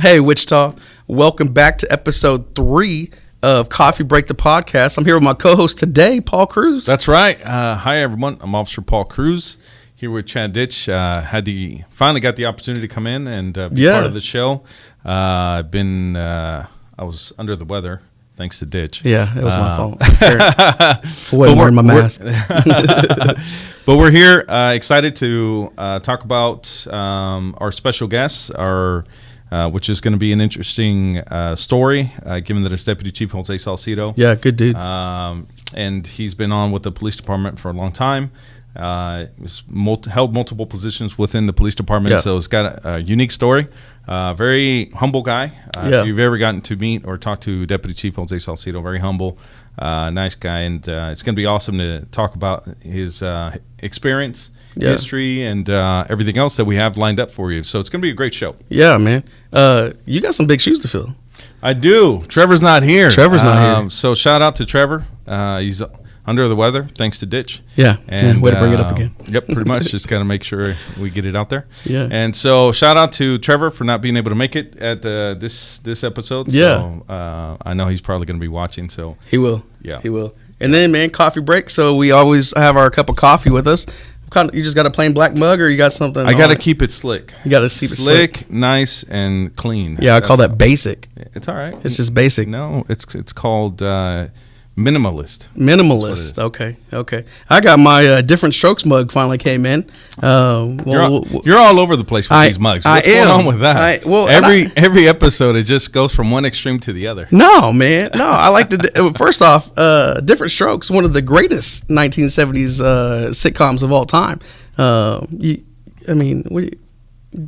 Hey, Wichita. Welcome back to episode 3 of Coffee Break the Podcast. I'm here with my co-host today, Paul Cruz. That's right. Hi, everyone. I'm Officer Paul Cruz here with Chad Ditch. Finally got the opportunity to come in and be part of the show. I was under the weather, thanks to Ditch. Yeah, it was my fault. I wasn't wearing my mask. But we're here excited to talk about our special guests, which is going to be an interesting story, given that it's Deputy Chief Jose Salcido. Yeah, good dude. And he's been on with the police department for a long time. He's held multiple positions within the police department, so it's got a unique story. Very humble guy. If you've ever gotten to meet or talk to Deputy Chief Jose Salcido, very humble, nice guy. And it's going to be awesome to talk about his experience, history, and everything else that we have lined up for you. So it's going to be a great show. Yeah, man. You got some big shoes to fill. I do. Trevor's not here. Here. So shout out to Trevor. He's under the weather, thanks to Ditch. Yeah, and way to bring it up again. Yep, pretty much. Just got to make sure we get it out there. Yeah. And so shout out to Trevor for not being able to make it at this episode. Yeah. So I know he's probably going to be watching. So he will. Yeah. He will. And then, man, coffee break. So we always have our cup of coffee with us. You just got a plain black mug, or you got something? I got to keep it slick. You got to keep it slick, nice, and clean. Yeah, I call that basic. It's all right. It's just basic. No, it's called minimalist. Minimalist. Okay. I got my Different Strokes mug finally came in. You're all over the place with these mugs. What's going on with that? Every episode, it just goes from one extreme to the other. No, man. No, I like to. First off, Different Strokes, one of the greatest 1970s sitcoms of all time.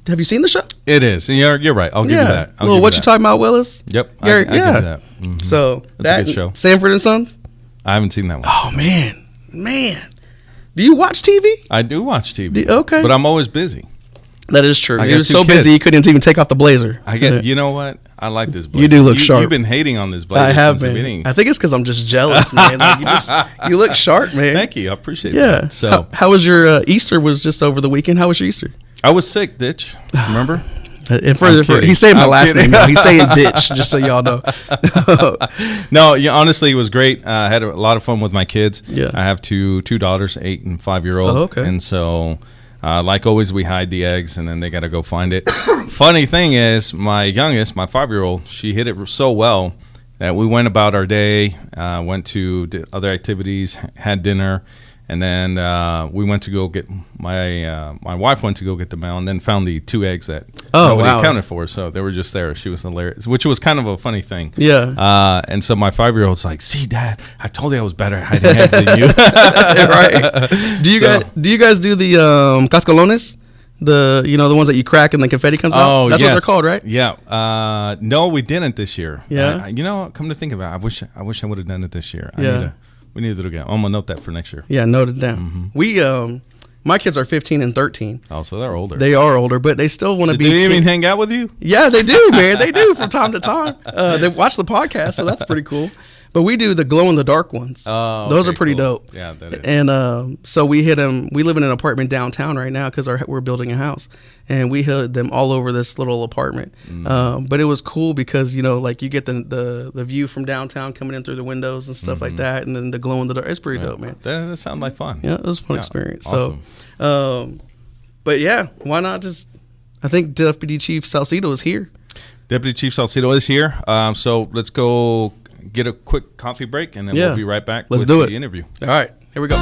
Have you seen the show? It is. You're right. I'll give you that. What you talking about, Willis? Yep. I give you that. Mm-hmm. So that's a good show. Sanford and Sons? I haven't seen that one. Oh, man. Do you watch TV? I do watch TV. Okay. But I'm always busy. That is true. He was so busy he couldn't even take off the blazer. You know what? I like this blazer. You do look sharp. You've been hating on this blazer. I have been. I think it's because I'm just jealous, man. You look sharp, man. Thank you. I appreciate that. So how was your Easter? Was just over the weekend. How was your Easter? I was sick, Ditch. Remember? And he's saying my last name now. He's saying Ditch, just so y'all know. No, honestly, it was great. I had a lot of fun with my kids. Yeah. I have two daughters, 8 and 5-year-old. Oh, okay. And so, like always, we hide the eggs, and then they got to go find it. Funny thing is, my youngest, my 5-year-old, she hit it so well that we went about our day, went to other activities, had dinner. And then we went to go get my wife went to go get the mail, and then found the 2 eggs that nobody accounted for. So they were just there. She was hilarious, which was kind of a funny thing. Yeah. And so my 5-year-old's like, "See, Dad, I told you I was better at hiding eggs than you." Right. Do you guys do the cascalones? The ones that you crack and the confetti comes out? Oh, that's what they're called, right? Yeah. No, we didn't this year. Yeah. Come to think about it, I wish I would have done it this year. Yeah. We need to do it again. I'm gonna note that for next year. Yeah, note it down. Mm-hmm. We my kids are 15 and 13. Oh, so they're older. They are older, but they still want to be. Do they even hang out with you? Yeah, they do, man. They do from time to time. They watch the podcast, so that's pretty cool. But we do the glow in the dark ones. Oh, those are pretty dope. Yeah, that is. And so we hit them. We live in an apartment downtown right now because we're building a house, and we hit them all over this little apartment. But it was cool because you get the view from downtown coming in through the windows and stuff like that, and then the glow in the dark. It's pretty dope, man. That sounds like fun. Yeah, it was a fun experience. Awesome. So, but yeah, why not just? I think Deputy Chief Salcido is here. Deputy Chief Salcido is here. So let's go get a quick coffee break, and then we'll be right back with the interview. All right, here we go.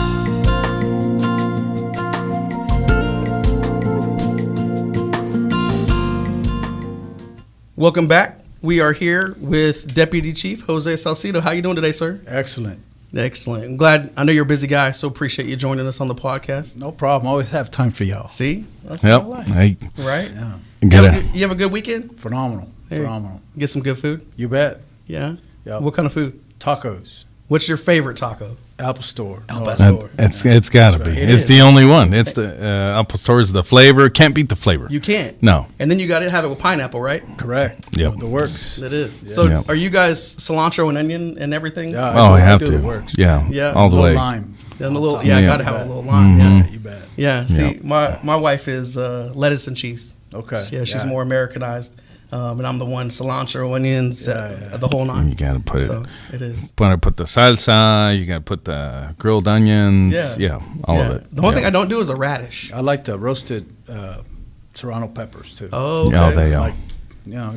Welcome back. We are here with Deputy Chief Jose Salcido. How you doing today, sir? Excellent. I'm glad. I know you're a busy guy, so appreciate you joining us on the podcast. No problem. Always have time for y'all. See? That's what I like. Hey. Right? Yeah. You have a good weekend? Phenomenal. Get some good food? You bet. Yeah? Yep. What kind of food? Tacos. What's your favorite taco? Al Pastor. It's got to be. It's the only one. It's the Al Pastor is the flavor. Can't beat the flavor. You can't. No. And then you got to have it with pineapple, right? Correct. Yep. The works. It is. Yeah. So are you guys cilantro and onion and everything? Yeah, I have to. The works. Yeah. All the way. Lime. And I got to have a little lime. Mm-hmm. Yeah, you bet. Yeah. See, my wife is lettuce and cheese. Okay. Yeah, she's more Americanized. and I'm the one cilantro, onions, the whole nine. You gotta put so it is. Gotta put the salsa. You gotta put the grilled onions. All of it. The only thing I don't do is a radish. I like the roasted serrano peppers too. Oh, okay. Yeah, they are.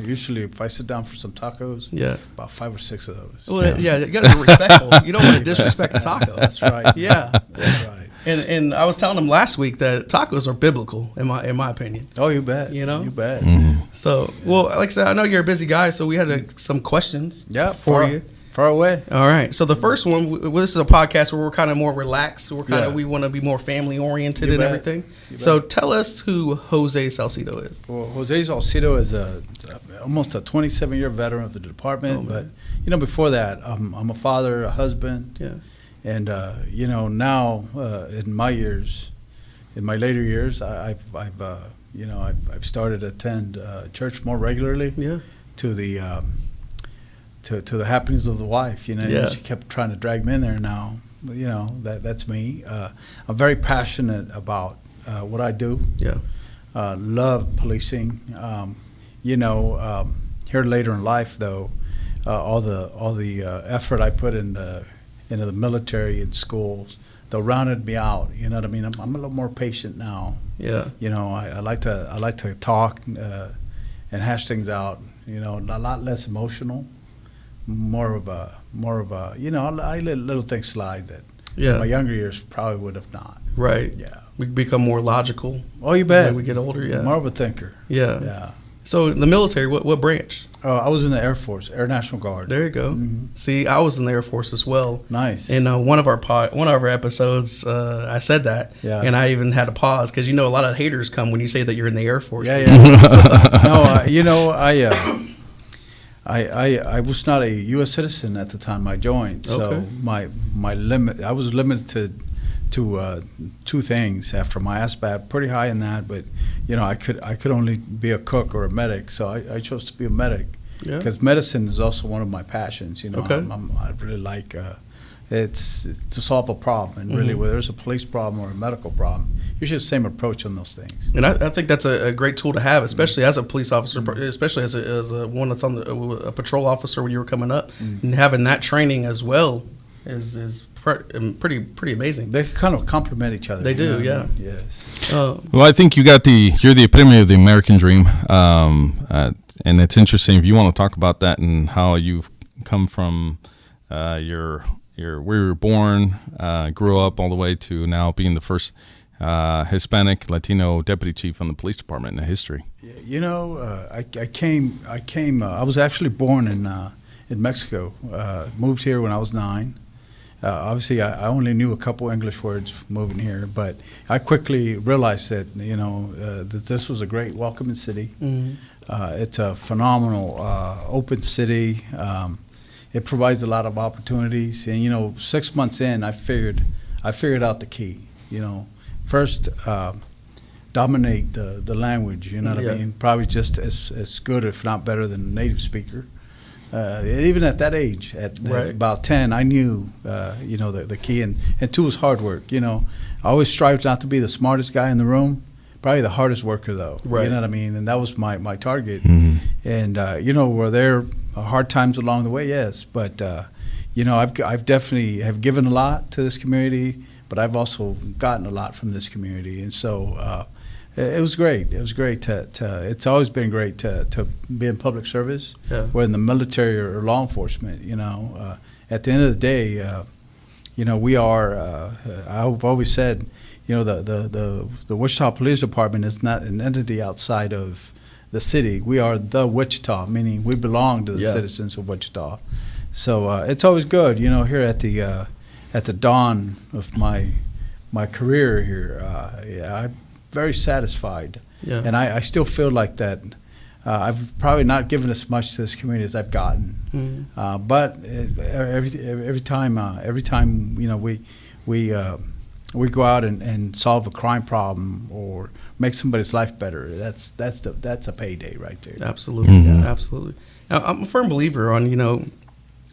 Usually if I sit down for some tacos, about 5 or 6 of those. Well, you got to be respectful. You don't want to disrespect the taco. That's right. Yeah, that's right. And I was telling them last week that tacos are biblical in my opinion. Oh, you bet. You know, you bet. Mm-hmm. So, well, like I said, I know you're a busy guy, so we had some questions. For you. Far away. All right. So the first one, this is a podcast where we're kind of more relaxed. We want to be more family oriented and everything. So tell us who Jose Salcido is. Well, Jose Salcido is almost a 27-year veteran of the department. But before that, I'm a father, a husband. Yeah. And now in my later years, I've started to attend church more regularly. Yeah. To the to the happenings of the wife. She kept trying to drag me in there. Now, that's me. I'm very passionate about what I do. Yeah. Love policing. Here later in life, though, all the effort I put into the military and schools, they rounded me out. You know what I mean? I'm a little more patient now. Yeah. I like to talk and hash things out. A lot less emotional. More of a I let little things slide that my younger years probably would have not. Right. Yeah. We become more logical. Oh, you bet. When we get older, yeah. More of a thinker. Yeah. Yeah. So in the military, what branch? I was in the Air Force, Air National Guard. There you go. Mm-hmm. See, I was in the Air Force as well. Nice. In one of our episodes, I said that, and I even had to pause because a lot of haters come when you say that you're in the Air Force. Yeah. I was not a U.S. citizen at the time I joined, so my limit. I was limited to 2 things after my ASVAB, pretty high in that, but I could only be a cook or a medic, so I chose to be a medic because medicine is also one of my passions. I really like it's to solve a problem, and really whether it's a police problem or a medical problem, usually the same approach on those things. And I think that's a great tool to have, especially as a police officer, especially as a one that's on a patrol officer when you were coming up, and having that training as well is pretty amazing. They kind of complement each other. They do, yeah. Yes. Well, I think you're the epitome of the American dream, and it's interesting if you want to talk about that and how you've come from where you were born, grew up all the way to now being the first Hispanic Latino deputy chief on the police department in history. I was actually born in Mexico. Moved here when I was 9. Obviously, I only knew a couple English words moving here, but I quickly realized that that this was a great welcoming city. Mm-hmm. It's a phenomenal open city. It provides a lot of opportunities, and 6 months in, I figured out the key. First, dominate the language. You know what I mean? Probably just as good, if not better, than a native speaker. Even at that age, at about 10, I knew, the key. And 2 was hard work. I always strived not to be the smartest guy in the room, probably the hardest worker, though. Right. You know what I mean? And that was my target. Mm-hmm. And, were there hard times along the way? Yes. But, I've definitely have given a lot to this community, but I've also gotten a lot from this community. And so it was great. It was great it's always been great to be in public service, whether in the military or law enforcement. At the end of the day, we are. I've always said, the Wichita Police Department is not an entity outside of the city. We are the Wichita, meaning we belong to the citizens of Wichita. So it's always good, here at the dawn of my career here. I'm very satisfied, and I still feel like that. I've probably not given as much to this community as I've gotten, but every time we go out and solve a crime problem or make somebody's life better, that's a payday right there. Absolutely, absolutely. Now, I'm a firm believer on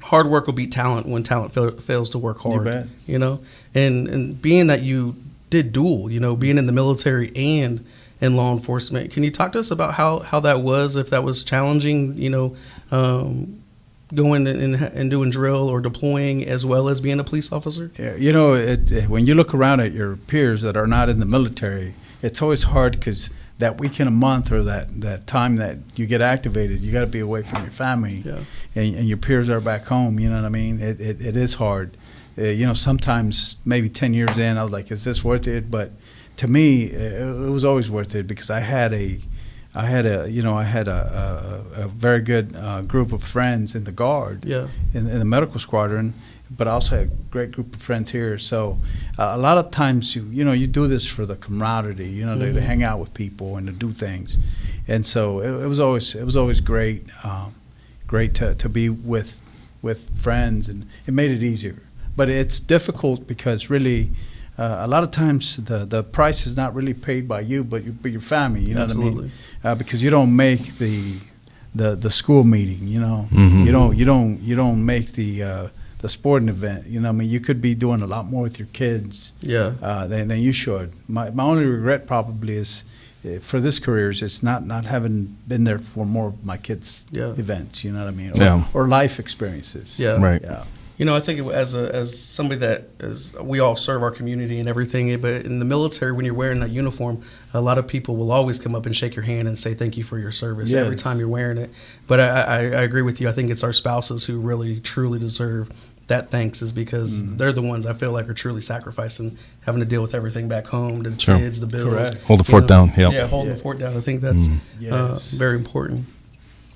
hard work will beat talent when talent fails to work hard. You bet. And being that you did dual, being in the military and in law enforcement. Can you talk to us about how that was, if that was challenging, going and doing drill or deploying as well as being a police officer? Yeah, when you look around at your peers that are not in the military, it's always hard because that week in a month or that time that you get activated, you got to be away from your family, and your peers are back home. You know what I mean? It is hard. Sometimes maybe 10 years in, I was like, is this worth it? But to me, it was always worth it because I had a very good group of friends in the Guard, in the medical squadron, but I also had a great group of friends here. So a lot of times, you do this for the camaraderie, to hang out with people and to do things. And so it was always great, to be with friends, and it made it easier. But it's difficult because really, a lot of times the price is not really paid by you, but your family. You know Absolutely. what I mean? Because you don't make the school meeting. You don't make the sporting event. You know what I mean? You could be doing a lot more with your kids. Than you should. My only regret probably is, for this career, is it's not having been there for more of my kids' events. You know what I mean? Or life experiences. Right. Yeah. I think as somebody we all serve our community and everything, but in the military, when you're wearing that uniform, a lot of people will always come up and shake your hand and say thank you for your service every time you're wearing it. But I agree with you. I think it's our spouses who really, truly deserve that thanks, is because they're the ones I feel like are truly sacrificing, having to deal with everything back home, the kids, the bills. Correct. Hold the fort down. Yeah, hold the fort down. I think that's very important.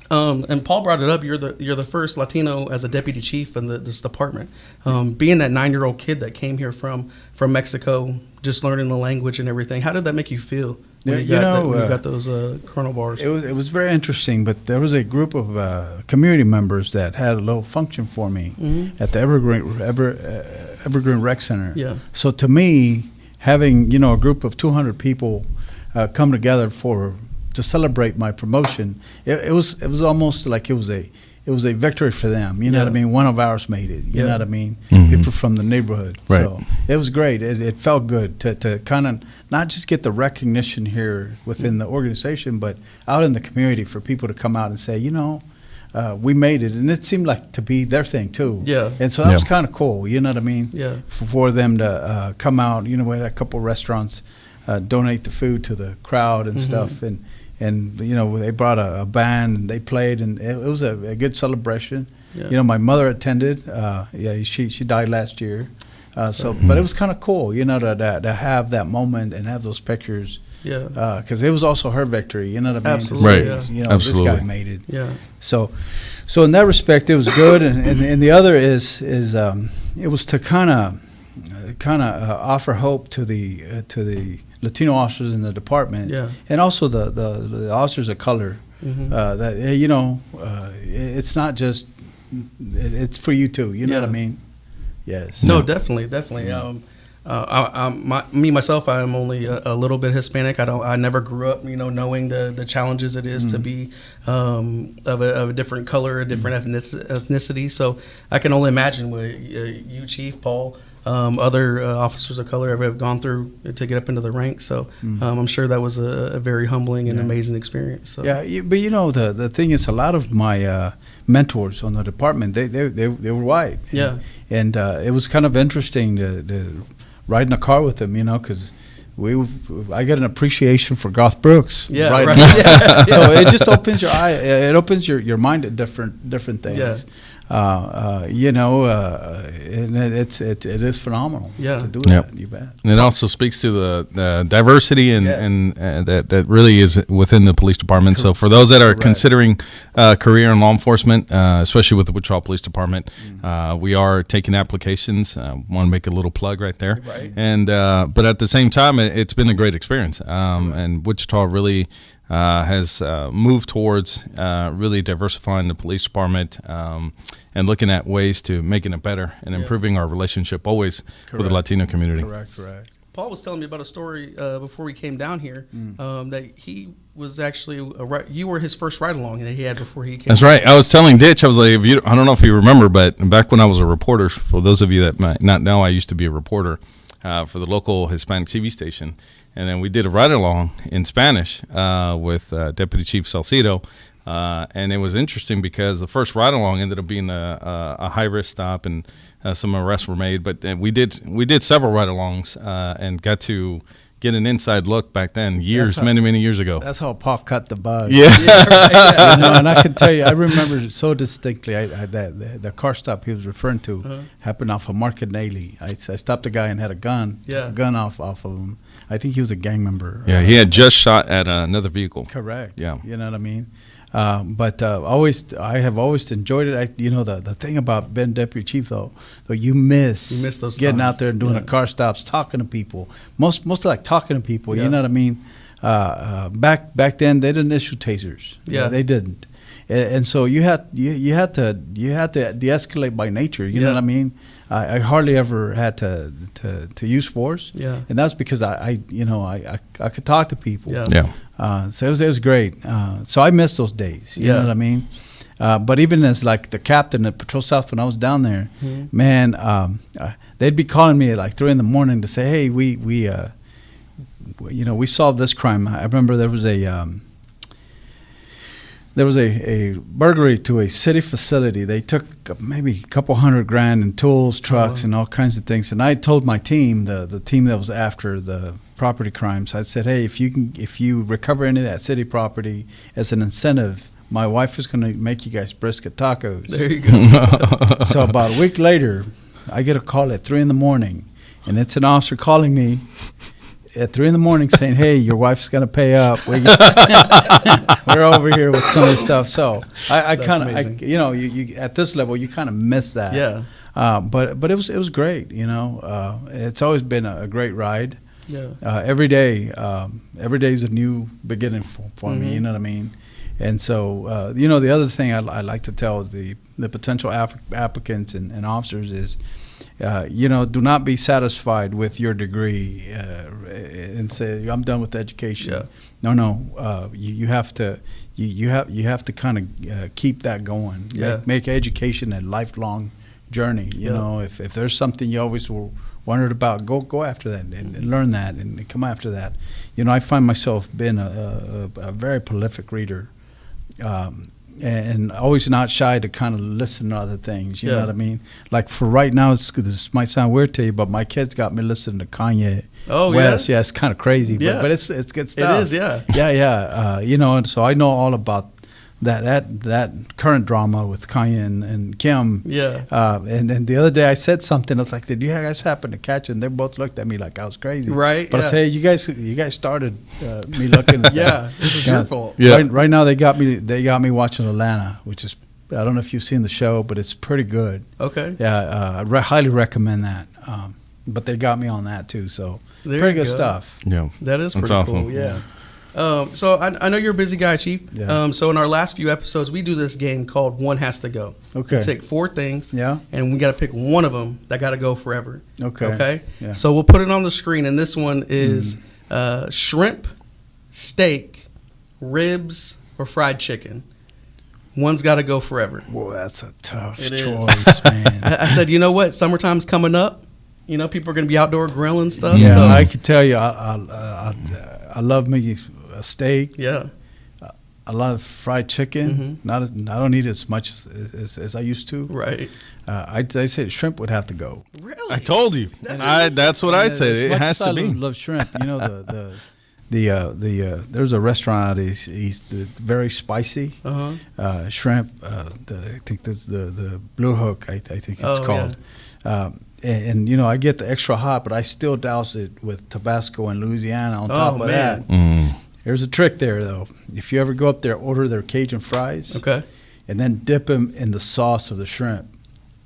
And Paul brought it up. You're the first Latino as a deputy chief in this department. Being that 9-year-old kid that came here from Mexico, just learning the language and everything. How did that make you feel when you got those colonel bars? It was very interesting. But there was a group of community members that had a little function for me at the Evergreen Rec Center. Yeah. So to me, having a group of 200 people come together to celebrate my promotion, it was almost like it was a victory for them. You know what I mean? One of ours made it. You know what I mean? People from the neighborhood. Right. So it was great. It felt good to kind of not just get the recognition here within the organization, but out in the community for people to come out and say, we made it. And it seemed like to be their thing too. Yeah. And so that was kind of cool. You know what I mean? Yeah. For them to come out. We had a couple of restaurants donate the food to the crowd and stuff. And they brought a band and they played, and it was a good celebration. Yeah. My mother attended. She died last year. But it was kind of cool, to have that moment and have those pictures. Yeah. Because it was also her victory. You know what I mean? Absolutely. Right. Absolutely. This guy made it. Yeah. So in that respect, it was good. And the other is it was to kind of offer hope to the Latino officers in the department, and also the officers of color, that it's not just, it's for you too. You know what I mean? Yes. No, definitely. Myself, I am only a little bit Hispanic. I never grew up, knowing the challenges it is to be of a different color, a different ethnicity. So I can only imagine what you, Chief Paul, other officers of color have gone through to get up into the ranks. So I'm sure that was a very humbling and amazing experience. So. Yeah, but the thing is, a lot of my mentors on the department, they were white. Yeah. And it was kind of interesting to ride in a car with them, because I get an appreciation for Garth Brooks. Yeah, right. So it just opens your eye. It opens your mind to different things. Yeah. And it is phenomenal. To do that. You bet. And it also speaks to the diversity and that really is within the police department. So for those that are considering career in law enforcement, especially with the Wichita Police Department, we are taking applications. Want to make a little plug right there. Right. And but at the same time, it's been a great experience. And Wichita really has moved towards really diversifying the police department and looking at ways to making it better and improving our relationship always with the Latino community. Correct. Paul was telling me about a story before we came down here that he was actually you were his first ride-along that he had before he came. That's right. I was telling Ditch, I was like, I don't know if you remember, but back when I was a reporter, for those of you that might not know, I used to be a reporter. for the local Hispanic TV station. And then we did a ride-along in Spanish with Deputy Chief Salcido. And it was interesting because the first ride-along ended up being a high-risk stop, and some arrests were made. But we did several ride-alongs and got to get an inside look back then, many years ago. That's how Paul cut the bug. Yeah. And I can tell you, I remember so distinctly the car stop he was referring to happened off of Market Daily. I stopped a guy and had a gun, took a gun off of him. I think he was a gang member. Yeah, he had just shot at another vehicle. Correct. Yeah. You know what I mean? But I have always enjoyed it. The thing about being deputy chief though you miss those getting times. out there and doing the car stops, talking to people. Most like talking to people. You know what I mean? Back then they didn't issue tasers. Yeah, they didn't. And so you had to de-escalate by nature. You know what I mean? I hardly ever had to use force. Yeah, and that's because I could talk to people. Yeah. So it was great. So I miss those days. You know what I mean? But even as like the captain at Patrol South when I was down there, man, they'd be calling me at like 3 a.m. to say, "Hey, we solved this crime." I remember there was a burglary to a city facility. They took maybe a couple $100,000 in tools, trucks, and all kinds of things. And I told my team, the team that was after the property crimes, I said, "Hey, if you recover any of that city property as an incentive, my wife is going to make you guys brisket tacos." There you go. So about a week later, I get a call at 3 a.m, and it's an officer calling me at 3 a.m. saying, "Hey, your wife's going to pay up. We're over here with some of this stuff." So I kind of, you at this level, you kind of miss that. Yeah. But it was great. It's always been a great ride. Yeah. Every day is a new beginning for me. You know what I mean? And so, the other thing I like to tell the potential applicants and officers is, do not be satisfied with your degree and say, "I'm done with education." Yeah. No. You have to kind of keep that going. Yeah. Make education a lifelong journey. You know, if there's something you always wondered about, go after that and learn that and come after that. I find myself being a very prolific reader. And always not shy to kind of listen to other things. You know what I mean? Like for right now, this might sound weird to you, but my kids got me listening to Kanye West. Yeah, it's kind of crazy, but it's good stuff. It is, yeah. Yeah. And so I know all about that current drama with Kanye and Kim. Yeah. And the other day I said something. I was like, "Did you guys happen to catch it?" And they both looked at me like I was crazy. Right. But I said, "Hey, you guys started me looking at that." Yeah. This is your fault. Yeah. Right now they got me watching Atlanta, which is, I don't know if you've seen the show, but it's pretty good. Okay. Yeah. I highly recommend that. But they got me on that too. So There pretty you good go. stuff. Yeah. That is That's pretty awesome. cool. Yeah. So I know you're a busy guy, Chief. Yeah. So in our last few episodes, we do this game called One Has to Go. Okay. We take 4 things. Yeah. And we got to pick one of them that got to go forever. Okay. Okay. Yeah. So we'll put it on the screen, and this one is shrimp, steak, ribs, or fried chicken. One's got to go forever. Whoa, that's a tough It is. choice, man. I said, you know what? Summertime's coming up. People are going to be outdoor grilling stuff. Yeah, so, I can tell you, I love me a steak. yeah. I love fried chicken. I don't eat as much as I used to. Right. I say shrimp would have to go. Really? I told you. That's what I said. It has to be. I love shrimp. There's a restaurant out east that's very spicy. Shrimp. I think that's the Blue Hook. I think it's called. Yeah. And I get the extra hot, but I still douse it with Tabasco and Louisiana on top of that. There's a trick there, though. If you ever go up there, order their Cajun fries. Okay. And then dip them in the sauce of the shrimp.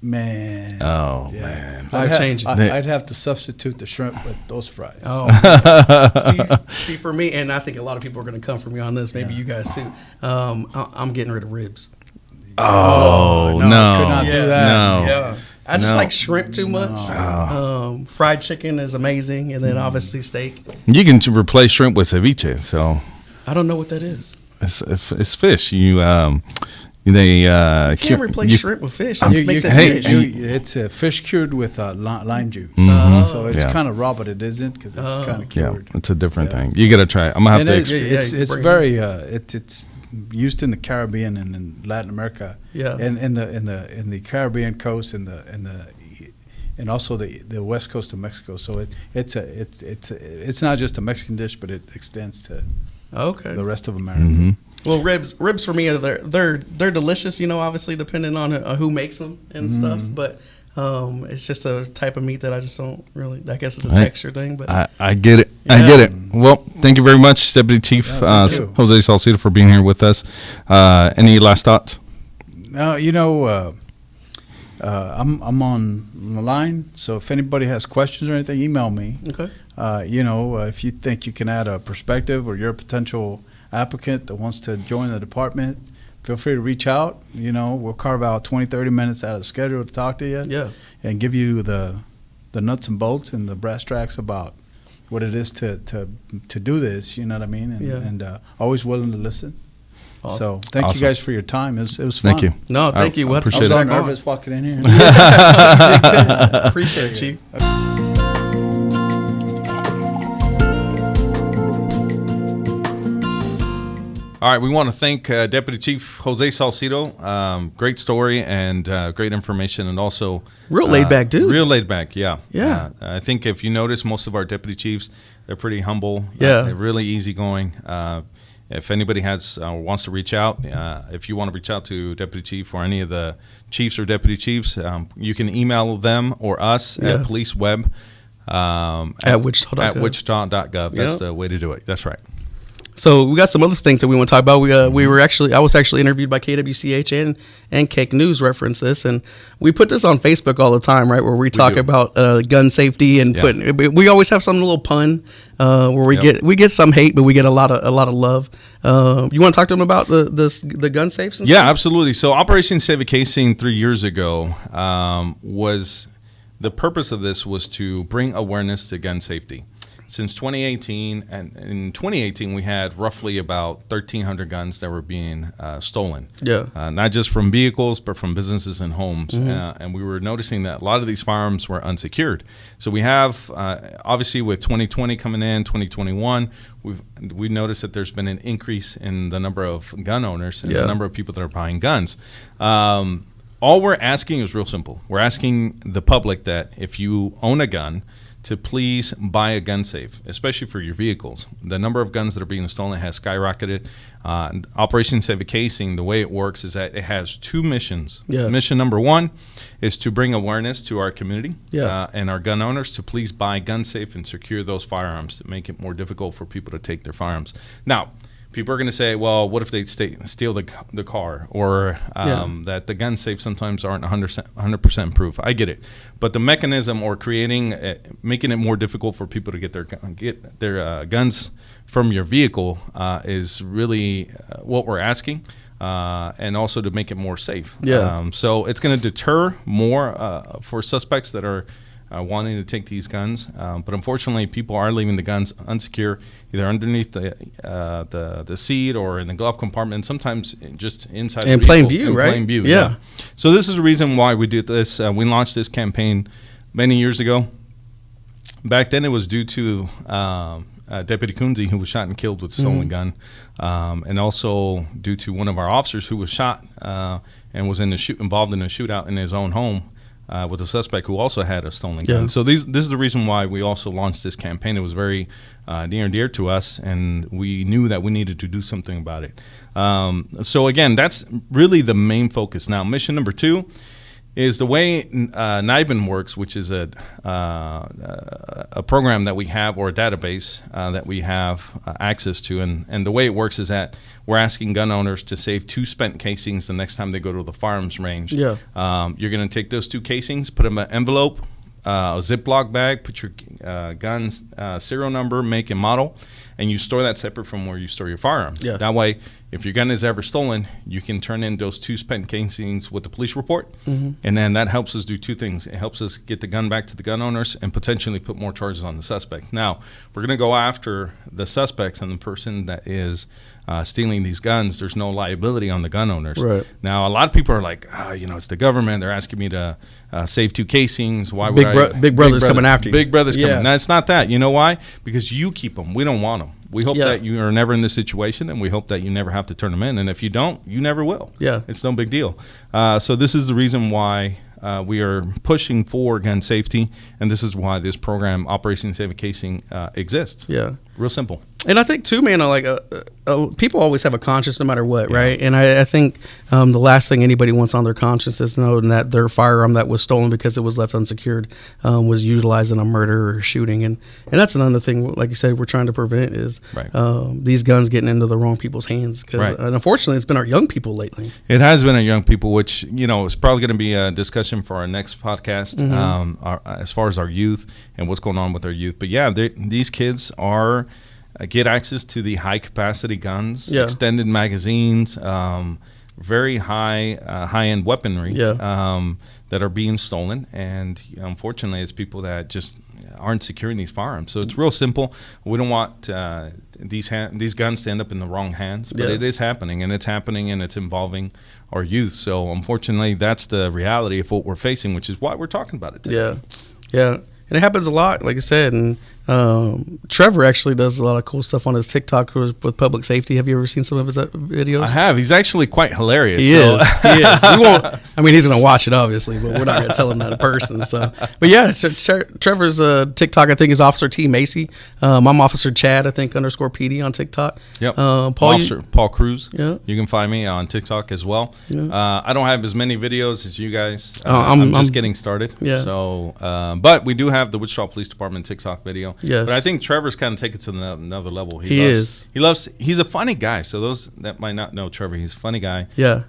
Man. Oh, man. Life-changing. I'd have to substitute the shrimp with those fries. Oh, see, for me, and I think a lot of people are going to come for me on this, maybe you guys too. I'm getting rid of ribs. Oh, no. I could not do that. No. Yeah. I just like shrimp too much. No. Fried chicken is amazing, and then obviously steak. You can replace shrimp with ceviche, so I don't know what that is. it's fish. They You can't replace shrimp with fish. That makes it fish. It's a fish cured with lime juice. So it's kind of raw, but it isn't because it's kind of cured. It's a different thing. You got to try it. I'm gonna have to. It's very it's used in the Caribbean and in Latin America. Yeah. And in the Caribbean coast and also the west coast of Mexico. So it's not just a Mexican dish, but it extends to the rest of America. Mm-hmm. Well, ribs for me they're delicious. Obviously depending on who makes them and stuff, but it's just a type of meat that I just don't really. I guess it's a texture thing, but I get it. Yeah. I get it. Well, thank you very much, Deputy Chief Jose Salcido, for being here with us. Any last thoughts? No, I'm on the line, so if anybody has questions or anything, email me. Okay. If you think you can add a perspective or you're a potential applicant that wants to join the department, feel free to reach out. We'll carve out 20-30 minutes out of the schedule to talk to you and give you the nuts and bolts and the brass tacks about what it is to do this, you know what I mean? And always willing to listen. Awesome. So thank you guys for your time. It was fun. Thank you. No, thank you. I appreciate I was all nervous walking in here. Appreciate it, Chief. All right, we want to thank Deputy Chief Jose Salcido. Great story and great information, and also real laid back dude. Real laid back, yeah. Yeah. I think if you notice, most of our deputy chiefs, they're pretty humble. Yeah. They're really easygoing. If anybody has wants to reach out, if you want to reach out to Deputy Chief or any of the chiefs or deputy chiefs, you can email them or us at policeweb at wichita.gov. That's the way to do it. That's right. So we got some other things that we want to talk about. I was actually interviewed by KWCH and Cake News reference this, and we put this on Facebook all the time, right? Where we talk about gun safety and we always have some little pun where we get some hate, but we get a lot of love. You want to talk to them about the gun safes? And stuff? Absolutely. So Operation Save a Casing 3 years ago was the purpose of this was to bring awareness to gun safety. Since 2018, and in 2018 we had roughly about 1,300 guns that were being stolen. Yeah, not just from vehicles, but from businesses and homes. And we were noticing that a lot of these firearms were unsecured. So we have, obviously, with 2020 coming in, 2021, we noticed that there's been an increase in the number of gun owners and the number of people that are buying guns. All we're asking is real simple. We're asking the public that if you own a gun, to please buy a gun safe, especially for your vehicles. The number of guns that are being stolen has skyrocketed. Operation Save a Casing, the way it works is that it has two missions. Mission number one is to bring awareness to our community and our gun owners to please buy gun safe and secure those firearms to make it more difficult for people to take their firearms. Now, people are going to say, well, what if they steal the car, or that the gun safe sometimes aren't 100% proof. I get it. But the mechanism or making it more difficult for people to get their guns from your vehicle is really what we're asking, and also to make it more safe. So it's going to deter more for suspects that are wanting to take these guns, but unfortunately, people are leaving the guns unsecure, either underneath the seat or in the glove compartment. Sometimes just inside the vehicle, plain view, right? Plain view, yeah. So this is the reason why we did this. We launched this campaign many years ago. Back then, it was due to Deputy Kunze, who was shot and killed with a stolen gun, and also due to one of our officers who was shot and was involved in a shootout in his own home. With a suspect who also had a stolen gun. So this is the reason why we also launched this campaign. It was very near and dear to us, and we knew that we needed to do something about it. So again, that's really the main focus. Now, mission number 2 is the way NIBIN works, which is a program that we have, or a database that we have access to. And the way it works is that we're asking gun owners to save 2 spent casings the next time they go to the firearms range. You're going to take those 2 casings, put them in an envelope, a Ziploc bag, put your gun's serial number, make, and model, and you store that separate from where you store your firearms. That way, if your gun is ever stolen, you can turn in those 2 spent casings with the police report, and then that helps us do 2 things. It helps us get the gun back to the gun owners and potentially put more charges on the suspect. Now, we're going to go after the suspects and the person that is stealing these guns, there's no liability on the gun owners. Right. Now, a lot of people are like, it's the government. They're asking me to save 2 casings. Why would Big Brother's coming after you. Big Brother's Yeah. coming. Now, it's not that. You know why? Because you keep them. We don't want them. We hope Yeah. that you are never in this situation, and we hope that you never have to turn them in. And if you don't, you never will. Yeah. It's no big deal. So this is the reason why we are pushing for gun safety, and this is why this program, Operation Save a Casing, exists. Yeah. Real simple. And I think too, man, like people always have a conscience no matter what, right? And I think the last thing anybody wants on their conscience is knowing that their firearm that was stolen because it was left unsecured was utilized in a murder or shooting, and that's another thing, like you said, we're trying to prevent is these guns getting into the wrong people's hands. Because unfortunately, it's been our young people lately. It has been our young people, which is probably going to be a discussion for our next podcast, as far as our youth and what's going on with our youth. But yeah, these kids are. Get access to the high-capacity guns, extended magazines, very high-end weaponry that are being stolen. And unfortunately, it's people that just aren't securing these firearms. So it's real simple. We don't want these guns to end up in the wrong hands, but it is happening, and it's involving our youth. So unfortunately, that's the reality of what we're facing, which is why we're talking about it today. Yeah. And it happens a lot, like I said. And Trevor actually does a lot of cool stuff on his TikTok with public safety. Have you ever seen some of his videos? I have. He's actually quite hilarious. He is. He is. We won't. I mean, he's going to watch it, obviously, but we're not going to tell him that in person. So, but yeah, so Trevor's TikTok, I think, is Officer T Macy. I'm Officer Chad, I think, _PD on TikTok. Yep. Paul Cruz. Yeah. You can find me on TikTok as well. Yeah. I don't have as many videos as you guys. I'm just getting started. Yeah. So, but we do have the Wichita Police Department TikTok video. Yes. But I think Trevor's kind of taken it to another level. He's a funny guy. So those that might not know Trevor, he's a funny guy. Yeah.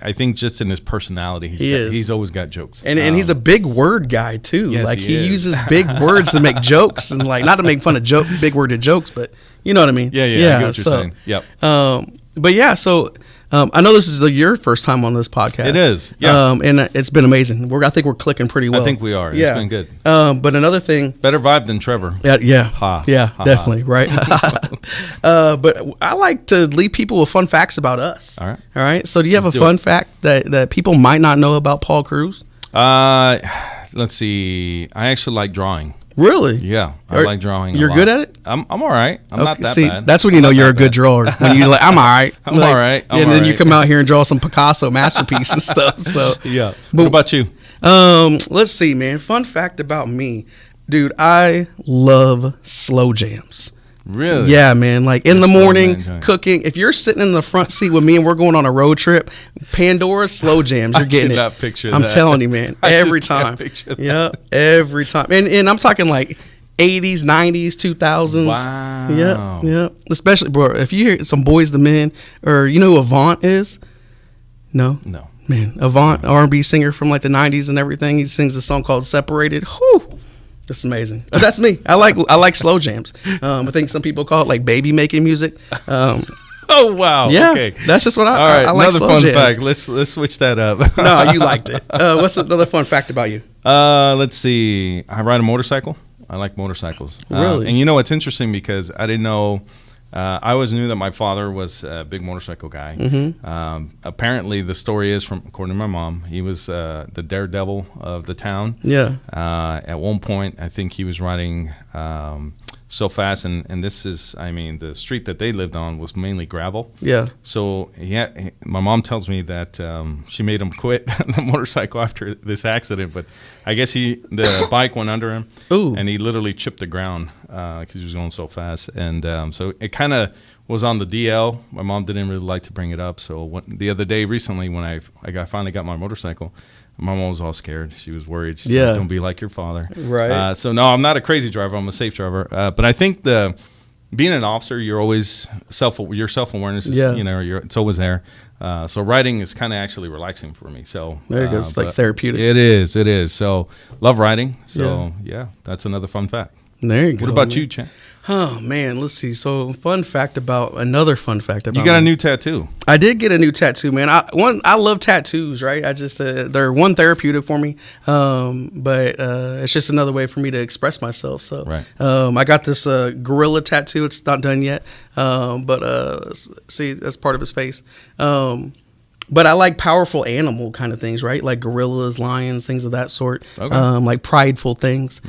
I think just in his personality, he's always got jokes. And he's a big word guy too. Yes, like he uses big words to make jokes and like not to make fun of big worded jokes, but you know what I mean? Yeah. I get what you're saying. Yep. But yeah, so I know this is your first time on this podcast. It is. Yeah. And it's been amazing. I think we're clicking pretty well. I think we are. Yeah. It's been good. But another thing. Better vibe than Trevor. Yeah. Definitely. Right. But I like to leave people with fun facts about us. All right. So do you have a fun fact that people might not know about Paul Cruz? Let's see. I actually like drawing. Really? Yeah, I like drawing. You're good at it? I'm all right. I'm not that bad. That's when you know you're a good drawer. When you like, I'm all right. I'm all right. And then you come out here and draw some Picasso masterpiece and stuff. So yeah. What about you? Let's see, man. Fun fact about me, dude. I love slow jams. Really? Yeah, man. Like in the morning, cooking. If you're sitting in the front seat with me and we're going on a road trip, Pandora slow jams. You're getting it. Picture I'm that. telling you, man. Every time. Yeah, every time. And I'm talking like 80s, 90s, 2000s. Wow. Yeah. Especially, bro, if you hear some Boys the Men, or you know who Avant is? No. Man, Avant, R&B singer from like the 90s and everything. He sings a song called Separated. Whew. That's amazing. But that's me. I like slow jams. I think some people call it like baby making music. Oh wow! Yeah, okay. That's just what I. All right, I like another slow fun jams. fact. Let's switch that up. No, you liked it. What's another fun fact about you? Let's see. I ride a motorcycle. I like motorcycles. Really? And you know, it's interesting because I didn't know. I always knew that my father was a big motorcycle guy. Mm-hmm. Apparently, the story is, according to my mom, he was the daredevil of the town. Yeah. At one point, I think he was riding so fast, and this is, I mean, the street that they lived on was mainly gravel. Yeah. So my mom tells me that she made him quit the motorcycle after this accident, but I guess the bike went under him. Ooh. And he literally chipped the ground because he was going so fast. And so it kind of was on the DL. My mom didn't really like to bring it up. So the other day recently when I finally got my motorcycle, my mom was all scared. She was worried. She said, don't be like your father. Right. So no, I'm not a crazy driver. I'm a safe driver. But I think being an officer, you're always your self-awareness is, it's always there. So riding is kind of actually relaxing for me. So there you go. It's like therapeutic. It is. So love riding. So yeah, that's another fun fact. There you go. What about man. you, Chad? Oh man, let's see. So another fun fact about You got me. a new tattoo. I did get a new tattoo, man. I love tattoos, right? I just they're one therapeutic for me, but it's just another way for me to express myself. So Right. I got this gorilla tattoo. It's not done yet, but see, that's part of his face. But I like powerful animal kind of things, right? Like gorillas, lions, things of that sort. Okay. Like prideful things.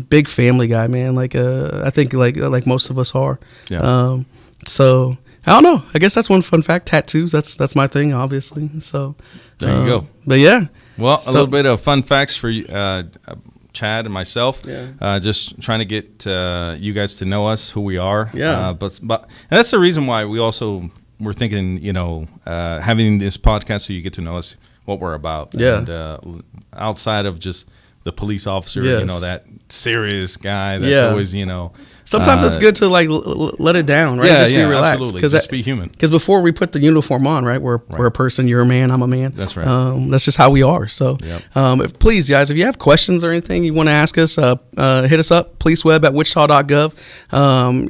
Big family guy, man. Like I think like most of us are. Yeah. So I don't know. I guess that's one fun fact. Tattoos. That's my thing, obviously. So There you go. But yeah. Well, a little bit of fun facts for you, Chad and myself. Yeah. Just trying to get you guys to know us, who we are. Yeah. But and that's the reason why we're thinking, having this podcast so you get to know us, what we're about. Yeah. And outside of just the police officer, Yes. that serious guy that's always, Sometimes it's good to like let it down, right? Yeah, Just be yeah, relaxed. absolutely. Just be human. Because before we put the uniform on, right? We're a person. You're a man. I'm a man. That's right. That's just how we are. So, Yep. please, guys, if you have questions or anything you want to ask us, hit us up. policeweb@wichita.gov.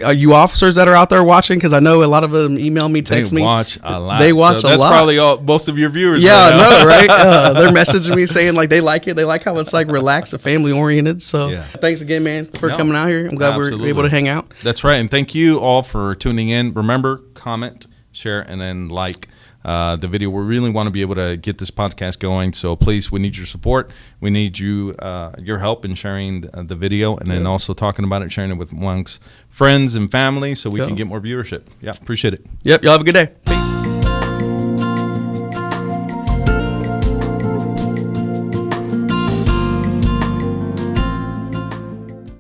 Are you officers that are out there watching? Because I know a lot of them email me, text me. They watch a lot. They watch so a lot. That's probably most of your viewers. Yeah, right I now. know, right? They're messaging me saying like they like it. They like how it's like relaxed and family oriented. So, Yeah. thanks again, man, for coming out here. I'm glad we're Absolutely. able to hang out. That's right. And thank you all for tuning in. Remember, comment, share, and then like the video. We really want to be able to get this podcast going. So please, we need your support. We need your help in sharing the video, and then also talking about it, sharing it with amongst friends and family so we can get more viewership. Yeah, appreciate it. Yep. Y'all have a good day. Peace.